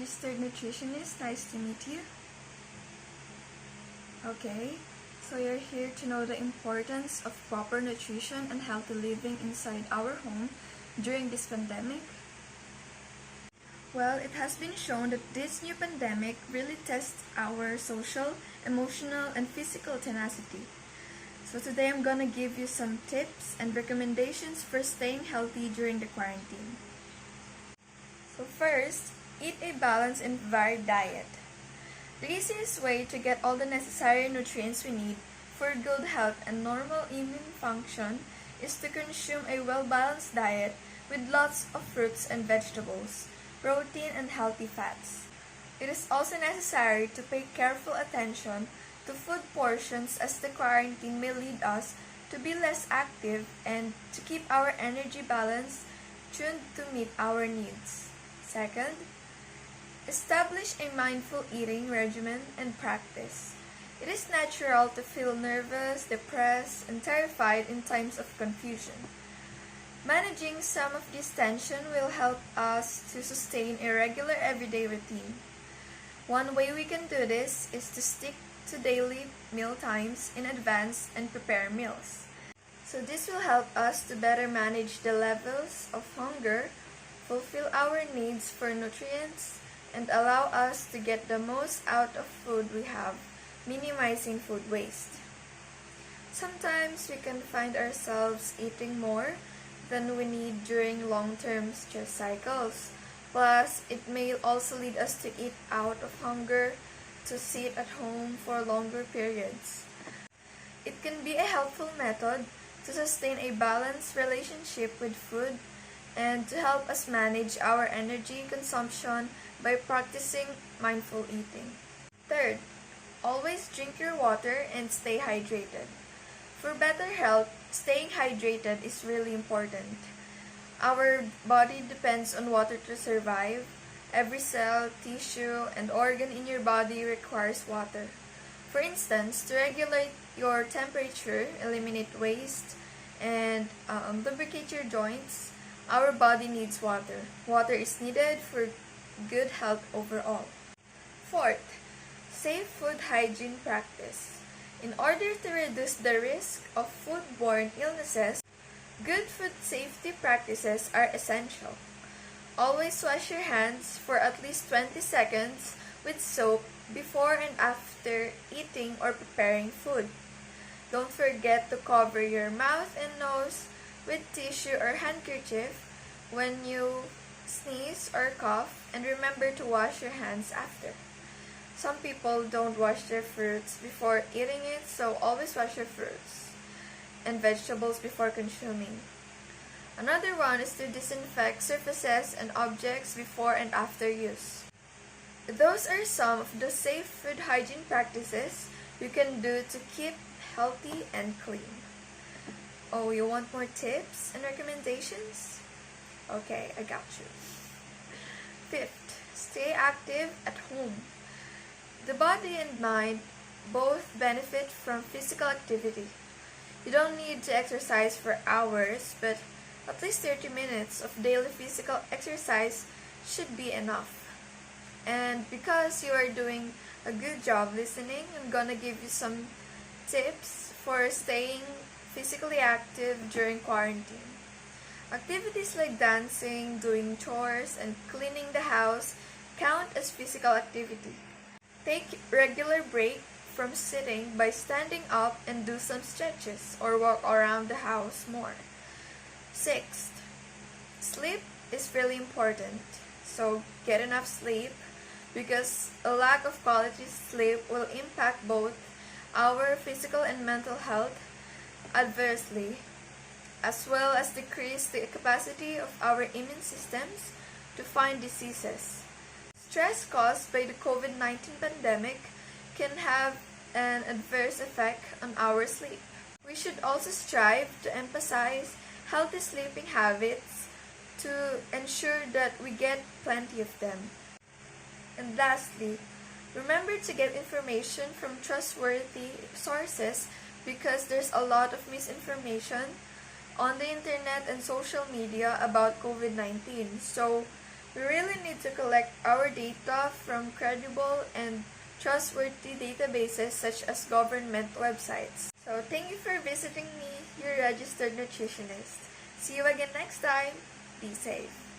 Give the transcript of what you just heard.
registered nutritionist. Nice to meet you. Okay, so you're here to know the importance of proper nutrition and healthy living inside our home during this pandemic. Well, it has been shown that this new pandemic really tests our social, emotional, and physical tenacity. So today I'm gonna give you some tips and recommendations for staying healthy during the quarantine. So first, eat a balanced and varied diet. The easiest way to get all the necessary nutrients we need for good health and normal immune function is to consume a well-balanced diet with lots of fruits and vegetables, protein and healthy fats. It is also necessary to pay careful attention to food portions as the quarantine may lead us to be less active and to keep our energy balance tuned to meet our needs. Second, establish a mindful eating regimen and practice. It is natural to feel nervous, depressed, and terrified in times of confusion. Managing some of this tension will help us to sustain a regular everyday routine. One way we can do this is to stick to daily meal times in advance and prepare meals. So this will help us to better manage the levels of hunger, fulfill our needs for nutrients, and allow us to get the most out of food we have, minimizing food waste. Sometimes we can find ourselves eating more than we need during long-term stress cycles. Plus, it may also lead us to eat out of hunger, to sit at home for longer periods. It can be a helpful method to sustain a balanced relationship with food and to help us manage our energy consumption by practicing mindful eating. Third, always drink your water and stay hydrated. For better health, staying hydrated is really important. Our body depends on water to survive. Every cell, tissue, and organ in your body requires water. For instance, to regulate your temperature, eliminate waste, and lubricate your joints, our body needs water. Water is needed for good health overall. Fourth, safe food hygiene practice. In order to reduce the risk of foodborne illnesses, good food safety practices are essential. Always wash your hands for at least 20 seconds with soap before and after eating or preparing food. Don't forget to cover your mouth and nose with tissue or handkerchief when you sneeze or cough, and remember to wash your hands after. Some people don't wash their fruits before eating it, so always wash your fruits and vegetables before consuming. Another one is to disinfect surfaces and objects before and after use. Those are some of the safe food hygiene practices you can do to keep healthy and clean. Oh, you want more tips and recommendations? Okay, I got you. Fifth, stay active at home. The body and mind both benefit from physical activity. You don't need to exercise for hours, but at least 30 minutes of daily physical exercise should be enough. And because you are doing a good job listening, I'm gonna give you some tips for staying physically active during quarantine. Activities like dancing, doing chores, and cleaning the house count as physical activity. Take regular break from sitting by standing up and do some stretches or walk around the house more. Sixth, sleep is really important. So get enough sleep because a lack of quality sleep will impact both our physical and mental health adversely, as well as decrease the capacity of our immune systems to fight diseases. Stress caused by the COVID-19 pandemic can have an adverse effect on our sleep. We should also strive to emphasize healthy sleeping habits to ensure that we get plenty of them. And lastly, remember to get information from trustworthy sources because there's a lot of misinformation on the internet and social media about COVID-19. So We really need to collect our data from credible and trustworthy databases such as government websites. So thank you for visiting me, your registered nutritionist. See you again next time. Be safe.